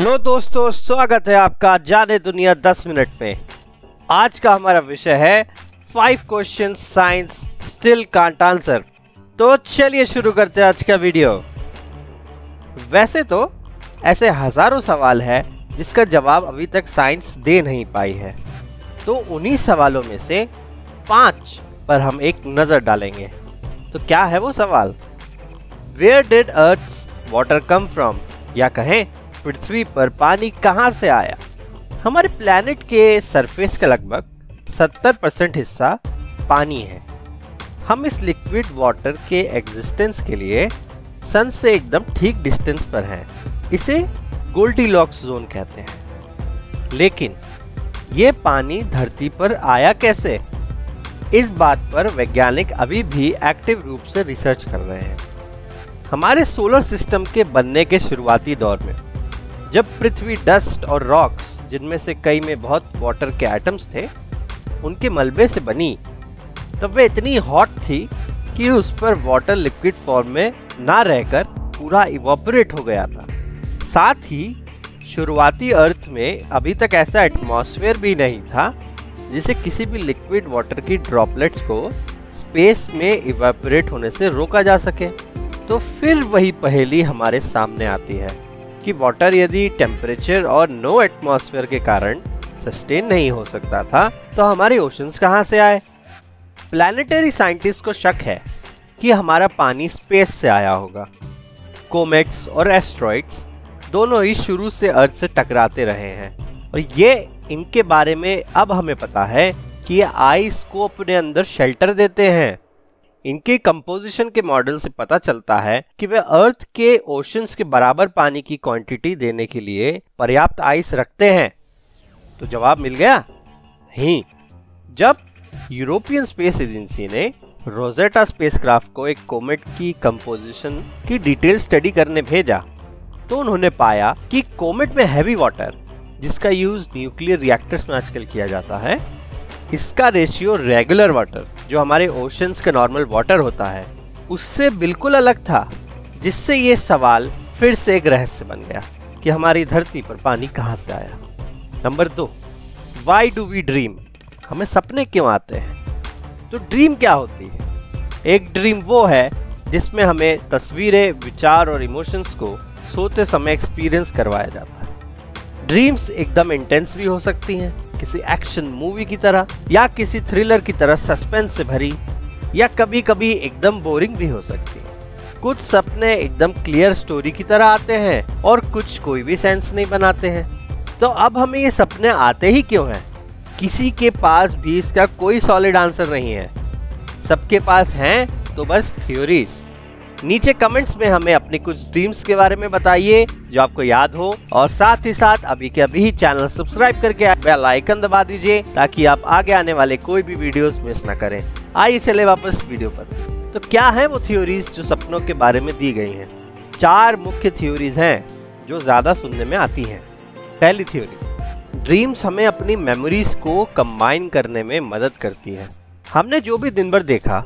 Hello दोस्तों, स्वागत है आपका जाने दुनिया 10 मिनट में। आज का हमारा विषय है 5 question science still can't answer. तो चलिए शुरू करते हैं आज का वीडियो। वैसे तो ऐसे हजारों सवाल है जिसका जवाब अभी तक साइंस दे नहीं पाई है, तो उन्हीं सवालों में से 5 पर हम एक नजर डालेंगे। तो क्या है वो सवाल? Where did earth's water come from, या कहें पृथ्वी पर पानी कहां से आया? हमारे प्लैनेट के सरफेस का लगभग 70% हिस्सा पानी है। हम इस लिक्विड वाटर के एग्जिस्टेंस के लिए सन से एकदम ठीक डिस्टेंस पर हैं। इसे गोल्डीलॉक्स जोन कहते हैं। लेकिन ये पानी धरती पर आया कैसे? इस बात पर वैज्ञानिक अभी भी एक्टिव रूप से रिसर्च कर रहे हैं। हमारे सोलर सिस्टम के बनने के शुरुआती दौर में जब पृथ्वी डस्ट और रॉक्स, जिनमें से कई में बहुत वाटर के एटम्स थे, उनके मलबे से बनी, तब वे इतनी हॉट थी कि उस पर वाटर लिक्विड फॉर्म में ना रहकर पूरा इवोपरेट हो गया था। साथ ही शुरुआती अर्थ में अभी तक ऐसा एटमॉस्फेयर भी नहीं था जिसे किसी भी लिक्विड वाटर की ड्रॉपलेट्स को स्पेस में इवोपरेट होने से रोका जा सके। तो फिर वही पहेली हमारे सामने आती है कि वाटर यदि टेम्परेचर और नो एटमॉस्फेयर के कारण सस्टेन नहीं हो सकता था, तो हमारे ओशंस कहां से आए? प्लैनेटरी साइंटिस्ट को शक है कि हमारा पानी स्पेस से आया होगा। कोमेट्स और एस्ट्रॉइड्स दोनों ही शुरू से अर्थ से टकराते रहे हैं, और ये इनके बारे में अब हमें पता है कि ये आइस को अपने अंदर शेल्टर देते हैं। इनके कंपोजिशन के मॉडल से पता चलता है कि वे अर्थ के ओशंस के बराबर पानी की क्वांटिटी देने के लिए पर्याप्त आइस रखते हैं। तो जवाब मिल गया? नहीं। जब यूरोपियन स्पेस एजेंसी ने रोजेटा स्पेसक्राफ्ट को एक कोमेट की कंपोजिशन की डिटेल स्टडी करने भेजा, तो उन्होंने पाया कि कोमेट में हैवी वाटर, जिसका यूज न्यूक्लियर रिएक्टर्स में आजकल किया जाता है, इसका रेशियो रेगुलर वाटर, जो हमारे ओशंस का नॉर्मल वाटर होता है, उससे बिल्कुल अलग था। जिससे ये सवाल फिर से एक रहस्य बन गया कि हमारी धरती पर पानी कहां से आया। Number 2, why do we dream? हमें सपने क्यों आते हैं? तो ड्रीम क्या होती है? एक ड्रीम वो है जिसमें हमें तस्वीरें, विचार और इमोशंस को सोते समय एक्सपीरियंस करवाया जाता है। ड्रीम्स एकदम इंटेंस भी हो सकती हैं, किसी एक्शन मूवी की तरह, या किसी थ्रिलर की तरह सस्पेंस से भरी, या कभी कभी एकदम बोरिंग भी हो सकती है। कुछ सपने एकदम क्लियर स्टोरी की तरह आते हैं और कुछ कोई भी सेंस नहीं बनाते हैं। तो अब हमें ये सपने आते ही क्यों हैं? किसी के पास भी इसका कोई सॉलिड आंसर नहीं है। सबके पास हैं तो बस थ्योरीज। नीचे कमेंट्स में हमें अपने कुछ ड्रीम्स के बारे में बताइए जो आपको याद हो, और साथ ही साथ अभी के अभी चैनल सब्सक्राइब करके बेल आइकन दबा दीजिए ताकि आप आगे आने वाले कोई भी वीडियोस मिस ना करें। आइए चले वापस वीडियो पर। तो क्या है वो थ्योरीज जो सपनों के बारे में दी गई हैं? 4 मुख्य थ्योरीज हैं जो ज्यादा सुनने में आती हैं। पहली थ्योरी, ड्रीम्स हमें अपनी मेमोरीज को कंबाइन करने में मदद करती है। हमने जो भी दिन भर देखा,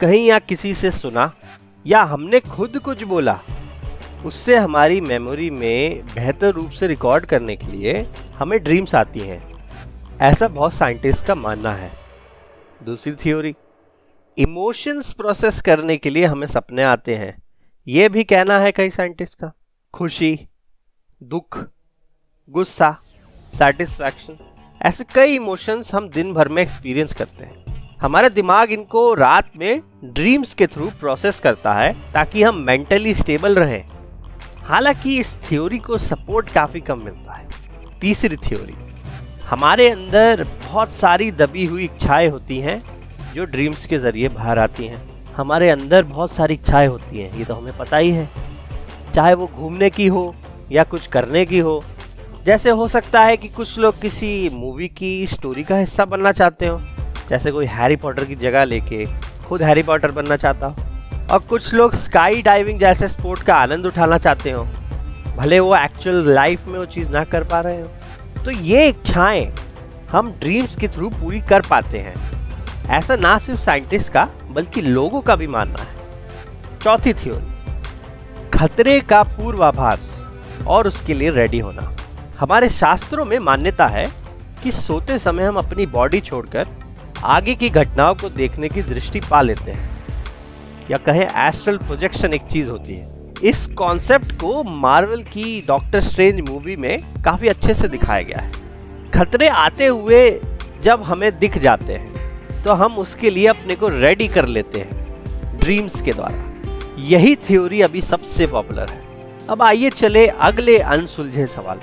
कहीं या किसी से सुना, या हमने खुद कुछ बोला, उससे हमारी मेमोरी में बेहतर रूप से रिकॉर्ड करने के लिए हमें ड्रीम्स आती हैं। ऐसा बहुत साइंटिस्ट का मानना है। दूसरी थ्योरी, इमोशंस प्रोसेस करने के लिए हमें सपने आते हैं। यह भी कहना है कई साइंटिस्ट का। खुशी, दुख, गुस्सा, सैटिस्फैक्शन, ऐसे कई इमोशंस हम दिन भर में एक्सपीरियंस करते हैं। हमारा दिमाग इनको रात में ड्रीम्स के थ्रू प्रोसेस करता है ताकि हम मेंटली स्टेबल रहें। हालांकि इस थ्योरी को सपोर्ट काफी कम मिलता है। तीसरी थ्योरी, हमारे अंदर बहुत सारी दबी हुई इच्छाएं होती हैं जो ड्रीम्स के जरिए बाहर आती हैं। हमारे अंदर बहुत सारी इच्छाएं होती हैं, ये तो हमें पता ही है, चाहे वो घूमने की हो या कुछ करने की हो। जैसे हो सकता है कि कुछ लोग किसी मूवी की स्टोरी का हिस्सा बनना चाहते हो, जैसे कोई हैरी पॉटर की जगह लेके खुद हैरी पॉटर बनना चाहता हो, और कुछ लोग स्काई डाइविंग जैसे स्पोर्ट का आनंद उठाना चाहते हो, भले वो एक्चुअल लाइफ में वो चीज़ ना कर पा रहे हो। तो ये इच्छाएं हम ड्रीम्स के थ्रू पूरी कर पाते हैं। ऐसा ना सिर्फ साइंटिस्ट का बल्कि लोगों का भी मानना है। चौथी थ्योरी, खतरे का पूर्वाभास। और उसके लिए रेडी होना। हमारे शास्त्रों में मान्यता है कि सोते समय हम अपनी बॉडी छोड़कर आगे की घटनाओं को देखने की दृष्टि पा लेते हैं, या कहें एस्ट्रल प्रोजेक्शन एक चीज होती है। इस कॉन्सेप्ट को मार्वल की डॉक्टर स्ट्रेंज मूवी में काफी अच्छे से दिखाया गया है। खतरे आते हुए जब हमें दिख जाते हैं तो हम उसके लिए अपने को रेडी कर लेते हैं ड्रीम्स के द्वारा। यही थ्योरी अभी सबसे पॉपुलर है। अब आइए चले अगले अनसुलझे सवाल।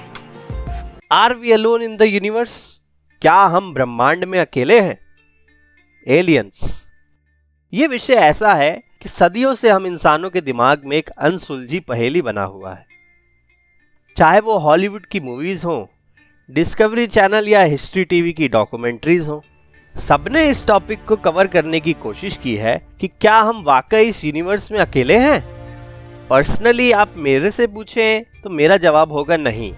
Are we alone in the universe? क्या हम ब्रह्मांड में अकेले हैं? एलियंस। ये विषय ऐसा है कि सदियों से हम इंसानों के दिमाग में एक अनसुलझी पहेली बना हुआ है। चाहे वो हॉलीवुड की मूवीज हों, डिस्कवरी चैनल या हिस्ट्री टीवी की डॉक्यूमेंट्रीज हों, सबने इस टॉपिक को कवर करने की कोशिश की है कि क्या हम वाकई इस यूनिवर्स में अकेले हैं। पर्सनली आप मेरे से पूछें तो मेरा जवाब होगा नहीं।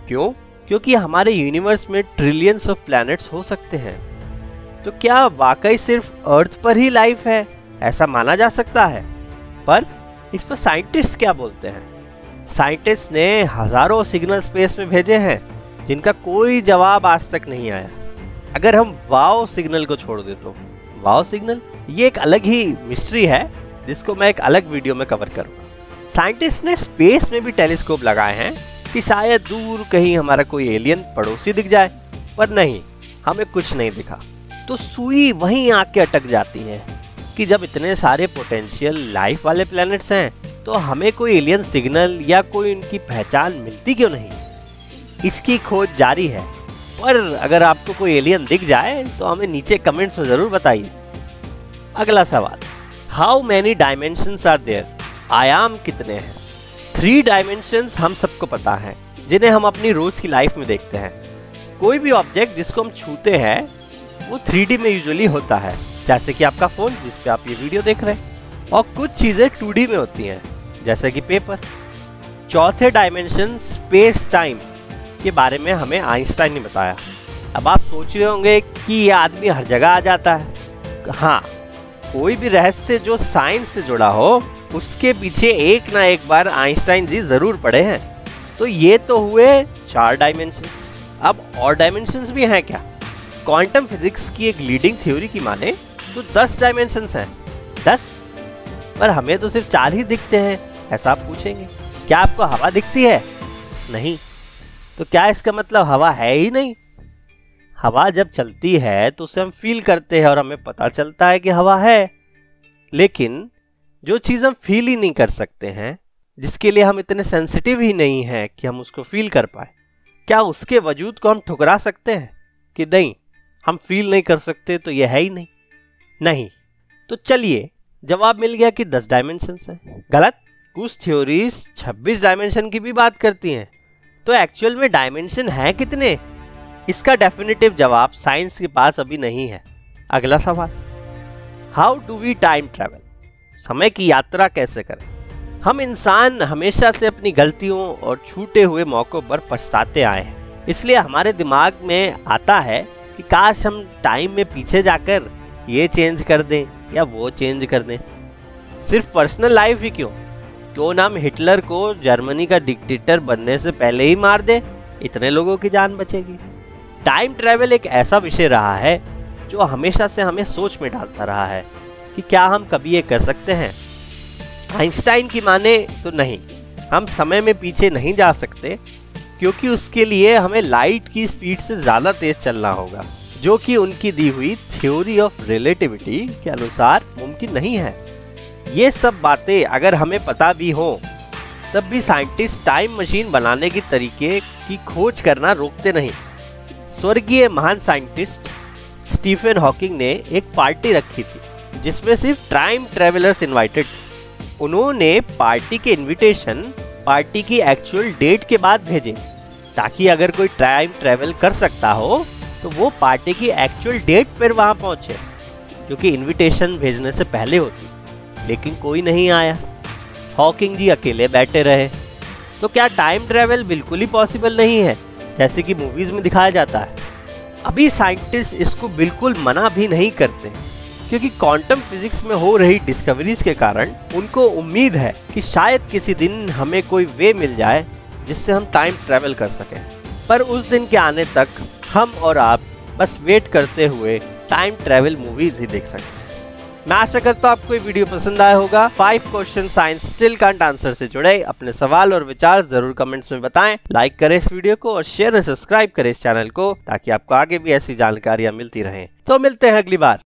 क्यों? क्योंकि हमारे यूनिवर्स में ट्रिलियंस ऑफ प्लैनेट्स हो सकते हैं। तो क्या वाकई सिर्फ अर्थ पर ही लाइफ है, ऐसा माना जा सकता है? पर इस पर साइंटिस्ट क्या बोलते हैं? साइंटिस्ट ने हजारों सिग्नल स्पेस में भेजे हैं जिनका कोई जवाब आज तक नहीं आया। अगर हम वाव सिग्नल को छोड़ दे तो वाव सिग्नल ये एक अलग ही मिस्ट्री है जिसको मैं एक अलग वीडियो में कवर करूंगा। साइंटिस्ट ने स्पेस में भी टेलीस्कोप लगाए हैं कि शायद दूर कहीं हमारा कोई एलियन पड़ोसी दिख जाए, पर नहीं, हमें कुछ नहीं दिखा। तो सुई वहीं आके अटक जाती है कि जब इतने सारे पोटेंशियल लाइफ वाले प्लैनेट्स हैं तो हमें कोई एलियन सिग्नल या कोई उनकी पहचान मिलती क्यों नहीं? इसकी खोज जारी है, और अगर आपको कोई एलियन दिख जाए तो हमें नीचे कमेंट्स में जरूर बताइए। अगला सवाल, how many dimensions are there? आयाम कितने हैं? 3 डायमेंशंस हम सबको पता है, जिन्हें हम अपनी रोज की लाइफ में देखते हैं। कोई भी ऑब्जेक्ट जिसको हम छूते हैं वो 3D में यूजुअली होता है, जैसे कि आपका फोन जिस पे आप ये वीडियो देख रहे हैं, और कुछ चीजें 2D में होती हैं, जैसे कि पेपर। चौथे डायमेंशन स्पेस टाइम के बारे में हमें आइंस्टाइन ने बताया। अब आप सोच रहे होंगे कि ये आदमी हर जगह आ जाता है। हाँ, कोई भी रहस्य जो साइंस से जुड़ा हो उसके पीछे एक ना एक बार आइंस्टाइन जी जरूर पढ़े हैं। तो ये तो हुए 4 डायमेंशंस। अब और डायमेंशंस भी हैं क्या? क्वांटम फिजिक्स की एक लीडिंग थ्योरी की माने तो 10 डायमेंशंस हैं। 10? पर हमें तो सिर्फ 4 ही दिखते हैं, ऐसा आप पूछेंगे। क्या आपको हवा दिखती है? नहीं। तो क्या इसका मतलब हवा है ही नहीं? हवा जब चलती है तो उसे हम फील करते हैं और हमें पता चलता है कि हवा है। लेकिन जो चीज़ हम फील ही नहीं कर सकते हैं, जिसके लिए हम इतने सेंसिटिव ही नहीं हैं कि हम उसको फील कर पाए, क्या उसके वजूद को हम ठुकरा सकते हैं कि नहीं, हम फील नहीं कर सकते तो यह है ही नहीं? नहीं। तो चलिए, जवाब मिल गया कि 10 डायमेंशंस हैं। गलत। कुछ थ्योरीज 26 डायमेंशन की भी बात करती हैं। तो एक्चुअल में डायमेंशन है कितने? इसका डेफिनेटिव जवाब साइंस के पास अभी नहीं है। अगला सवाल, how do we time travel? समय की यात्रा कैसे करें? हम इंसान हमेशा से अपनी गलतियों और छूटे हुए मौकों पर पछताते आए हैं, इसलिए हमारे दिमाग में आता है कि काश हम टाइम में पीछे जाकर ये चेंज कर दें या वो चेंज कर दें। सिर्फ पर्सनल लाइफ ही क्यों ना हम हिटलर को जर्मनी का डिक्टेटर बनने से पहले ही मार दें, इतने लोगों की जान बचेगी। टाइम ट्रैवल एक ऐसा विषय रहा है जो हमेशा से हमें सोच में डालता रहा है कि क्या हम कभी ये कर सकते हैं। आइंस्टाइन की माने तो नहीं, हम समय में पीछे नहीं जा सकते, क्योंकि उसके लिए हमें लाइट की स्पीड से ज़्यादा तेज चलना होगा, जो कि उनकी दी हुई थ्योरी ऑफ रिलेटिविटी के अनुसार मुमकिन नहीं है। ये सब बातें अगर हमें पता भी हो, तब भी साइंटिस्ट टाइम मशीन बनाने के तरीके की खोज करना रोकते नहीं। स्वर्गीय महान साइंटिस्ट स्टीफन हॉकिंग ने एक पार्टी रखी थी जिसमें सिर्फ टाइम ट्रेवलर्स इनवाइटेड थे। उन्होंने पार्टी के इनविटेशन पार्टी की एक्चुअल डेट के बाद भेजे, ताकि अगर कोई टाइम ट्रेवल कर सकता हो तो वो पार्टी की एक्चुअल डेट पर वहां पहुंचे, जो कि इनविटेशन भेजने से पहले होती। लेकिन कोई नहीं आया, हॉकिंग जी अकेले बैठे रहे। तो क्या टाइम ट्रेवल बिल्कुल ही पॉसिबल नहीं है, जैसे कि मूवीज में दिखाया जाता है? अभी साइंटिस्ट इसको बिल्कुल मना भी नहीं करते, क्योंकि क्वांटम फिजिक्स में हो रही डिस्कवरीज के कारण उनको उम्मीद है कि शायद किसी दिन हमें कोई वे मिल जाए जिससे हम टाइम ट्रेवल कर सकें। पर उस दिन के आने तक हम और आप बस वेट करते हुए टाइम ट्रेवल मूवीज ही देख सकते हैं। मैं आशा करता हूँ आपको ये वीडियो पसंद आया होगा। 5 question science still can't answer से जुड़े अपने सवाल और विचार जरूर कमेंट्स में बताएं। लाइक करें इस वीडियो को और शेयर और सब्सक्राइब करें इस चैनल को, ताकि आपको आगे भी ऐसी जानकारियां मिलती रहें। तो मिलते हैं अगली बार।